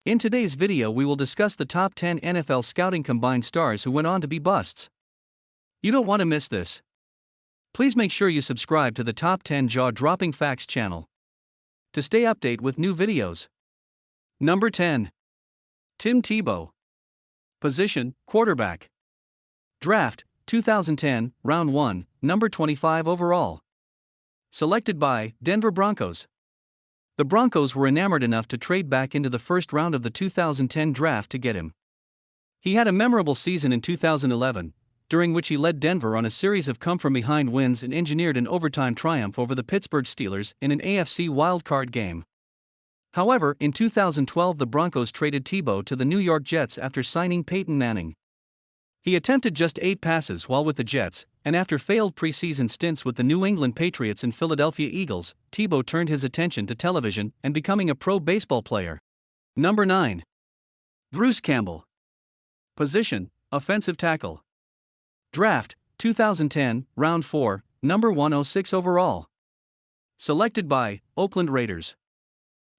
In today's video we will discuss the top 10 NFL scouting combine stars who went on to be busts. You don't want to miss this. Please make sure you subscribe to the Top 10 Jaw-Dropping Facts channel to stay updated with new videos. Number 10. Tim Tebow. Position, quarterback. Draft, 2010, Round 1, number 25 overall. Selected by Denver Broncos. The Broncos were enamored enough to trade back into the first round of the 2010 draft to get him. He had a memorable season in 2011, during which he led Denver on a series of come-from-behind wins and engineered an overtime triumph over the Pittsburgh Steelers in an AFC wildcard game. However, in 2012 the Broncos traded Tebow to the New York Jets after signing Peyton Manning. He attempted just 8 passes while with the Jets, and after failed preseason stints with the New England Patriots and Philadelphia Eagles, Tebow turned his attention to television and becoming a pro baseball player. Number 9. Bruce Campbell. Position, offensive tackle. Draft, 2010, Round 4, number 106 overall. Selected by Oakland Raiders.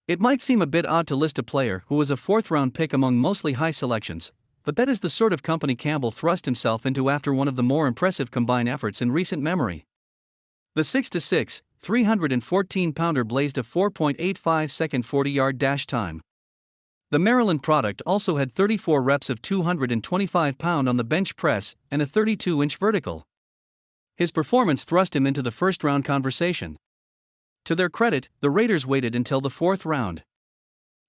It might seem a bit odd to list a player who was a 4th-round pick among mostly high selections, but that is the sort of company Campbell thrust himself into after one of the more impressive combine efforts in recent memory. The 6'6", 314-pounder blazed a 4.85-second 40-yard dash time. The Maryland product also had 34 reps of 225-pound on the bench press and a 32-inch vertical. His performance thrust him into the first-round conversation. To their credit, the Raiders waited until the 4th round.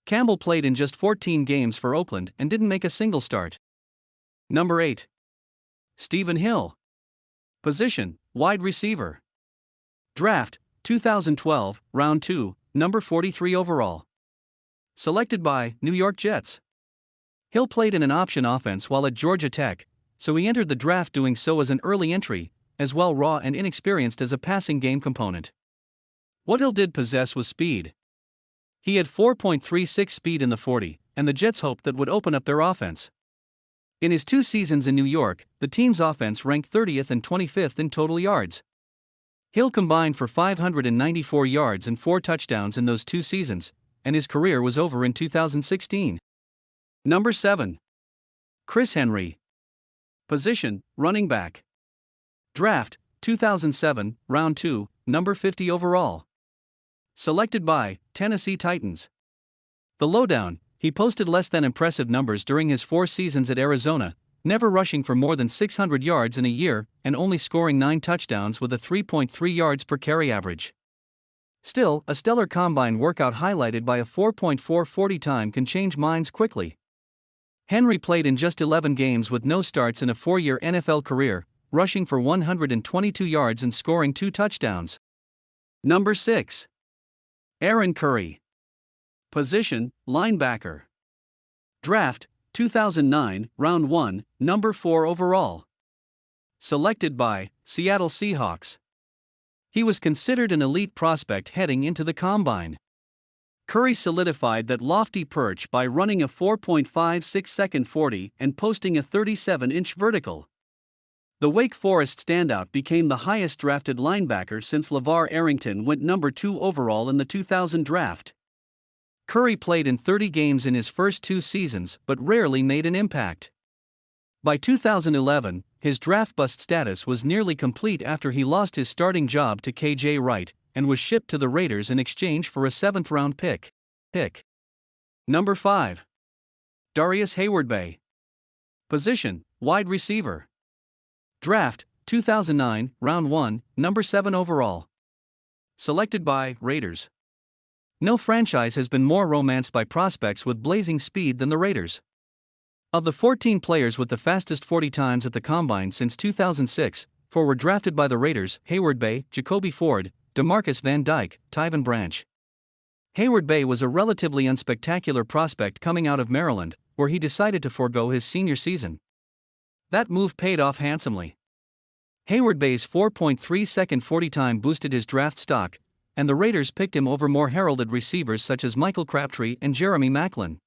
Campbell played in just 14 games for Oakland and didn't make a single start. Number 8. Stephen Hill. Position, wide receiver. Draft, 2012, Round 2, number 43 overall. Selected by New York Jets. Hill played in an option offense while at Georgia Tech, so he entered the draft doing so as an early entry, as well raw and inexperienced as a passing game component. What Hill did possess was speed. He had 4.36 speed in the 40, and the Jets hoped that would open up their offense. In his 2 seasons in New York, the team's offense ranked 30th and 25th in total yards. Hill combined for 594 yards and 4 touchdowns in those 2 seasons, and his career was over in 2016. Number 7. Chris Henry. Position, running back. Draft, 2007, Round 2, number 50 overall. Selected by Tennessee Titans. The lowdown, he posted less than impressive numbers during his 4 seasons at Arizona, never rushing for more than 600 yards in a year and only scoring 9 touchdowns with a 3.3 yards per carry average. Still, a stellar combine workout highlighted by a 4.4 40 time can change minds quickly. Henry played in just 11 games with no starts in a 4-year NFL career, rushing for 122 yards and scoring 2 touchdowns. Number 6. Aaron Curry. Position, linebacker. Draft, 2009, Round 1, number 4 overall. Selected by Seattle Seahawks. He was considered an elite prospect heading into the combine. Curry solidified that lofty perch by running a 4.56-second 40 and posting a 37-inch vertical. The Wake Forest standout became the highest drafted linebacker since LeVar Arrington went number 2 overall in the 2000 draft. Curry played in 30 games in his first 2 seasons but rarely made an impact. By 2011, his draft bust status was nearly complete after he lost his starting job to KJ Wright and was shipped to the Raiders in exchange for a 7th-round pick. Number 5. Darius Hayward-Bay. Position, wide receiver. Draft, 2009, Round 1, number 7 overall. Selected by Raiders. No franchise has been more romanced by prospects with blazing speed than the Raiders. Of the 14 players with the fastest 40 times at the Combine since 2006, 4 were drafted by the Raiders: Hayward-Bay, Jacoby Ford, DeMarcus Van Dyke, Tyven Branch. Hayward-Bay was a relatively unspectacular prospect coming out of Maryland, where he decided to forego his senior season. That move paid off handsomely. Hayward-Bay's 4.3-second 40 time boosted his draft stock, and the Raiders picked him over more heralded receivers such as Michael Crabtree and Jeremy Maclin.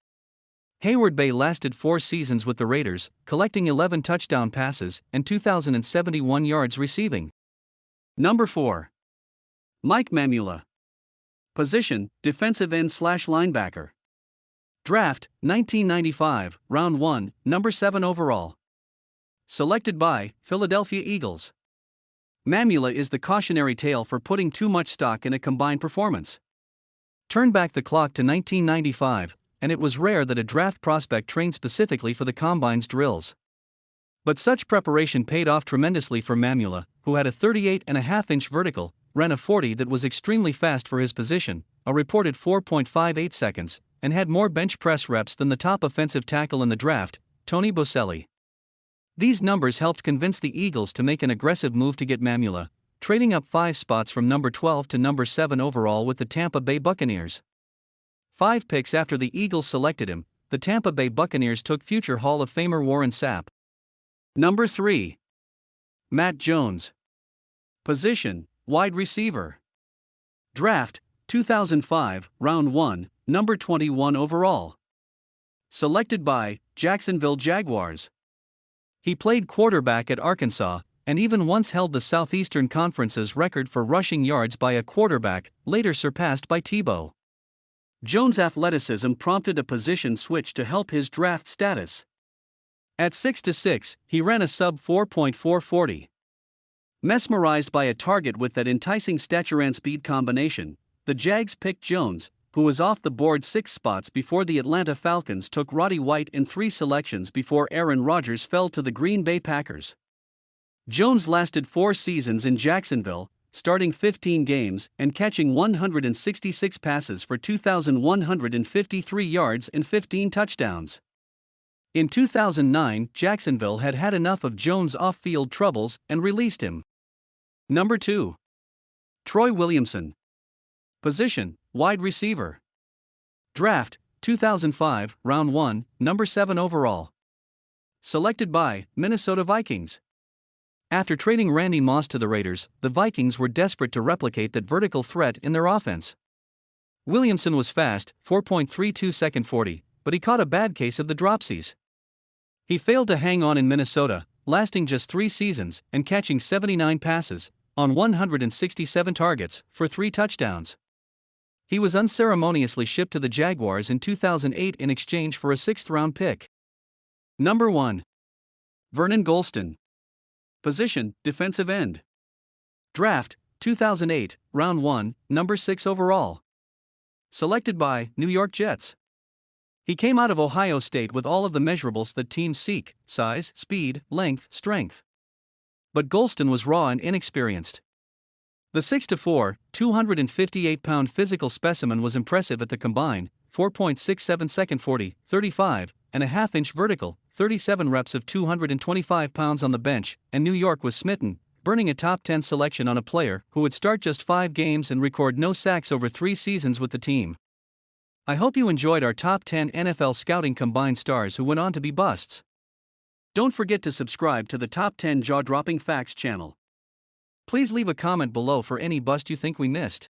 Hayward-Bay lasted 4 seasons with the Raiders, collecting 11 touchdown passes and 2,071 yards receiving. Number 4. Mike Mamula. Position, defensive end/linebacker. Draft, 1995, Round 1, Number 7 overall. Selected by Philadelphia Eagles. Mamula is the cautionary tale for putting too much stock in a combine performance. Turn back the clock to 1995, and it was rare that a draft prospect trained specifically for the combine's drills. But such preparation paid off tremendously for Mamula, who had a 38.5-inch vertical, ran a 40 that was extremely fast for his position, a reported 4.58 seconds, and had more bench press reps than the top offensive tackle in the draft, Tony Boselli. These numbers helped convince the Eagles to make an aggressive move to get Mamula, trading up 5 spots from number 12 to number 7 overall with the Tampa Bay Buccaneers. 5 picks after the Eagles selected him, the Tampa Bay Buccaneers took future Hall of Famer Warren Sapp. Number 3. Matt Jones. Position, wide receiver. Draft, 2005, Round 1, Number 21 overall. Selected by Jacksonville Jaguars. He played quarterback at Arkansas, and even once held the Southeastern Conference's record for rushing yards by a quarterback, later surpassed by Tebow. Jones' athleticism prompted a position switch to help his draft status. At 6'6", he ran a sub 4.440. Mesmerized by a target with that enticing stature and speed combination, the Jags picked Jones, who was off the board 6 spots before the Atlanta Falcons took Roddy White in 3 selections before Aaron Rodgers fell to the Green Bay Packers. Jones lasted 4 seasons in Jacksonville, starting 15 games and catching 166 passes for 2,153 yards and 15 touchdowns. In 2009, Jacksonville had had enough of Jones' off-field troubles and released him. Number 2. Troy Williamson. Position, wide receiver. Draft, 2005, Round 1, Number 7 overall. Selected by Minnesota Vikings. After trading Randy Moss to the Raiders, the Vikings were desperate to replicate that vertical threat in their offense. Williamson was fast, 4.32 second 40, but he caught a bad case of the dropsies. He failed to hang on in Minnesota, lasting just 3 seasons and catching 79 passes, on 167 targets, for 3 touchdowns. He was unceremoniously shipped to the Jaguars in 2008 in exchange for a 6th-round pick. Number 1. Vernon Gholston. Position, defensive end. Draft, 2008, Round 1, Number 6 overall. Selected by New York Jets. He came out of Ohio State with all of the measurables that teams seek: size, speed, length, strength. But Gholston was raw and inexperienced. The 6'4", 258-pound physical specimen was impressive at the combine: 4.67 second 40, 35.5-inch vertical, 37 reps of 225 pounds on the bench, and New York was smitten, burning a top 10 selection on a player who would start just 5 games and record no sacks over 3 seasons with the team. I hope you enjoyed our top 10 NFL scouting combine stars who went on to be busts. Don't forget to subscribe to the Top 10 Jaw-Dropping Facts channel. Please leave a comment below for any bust you think we missed.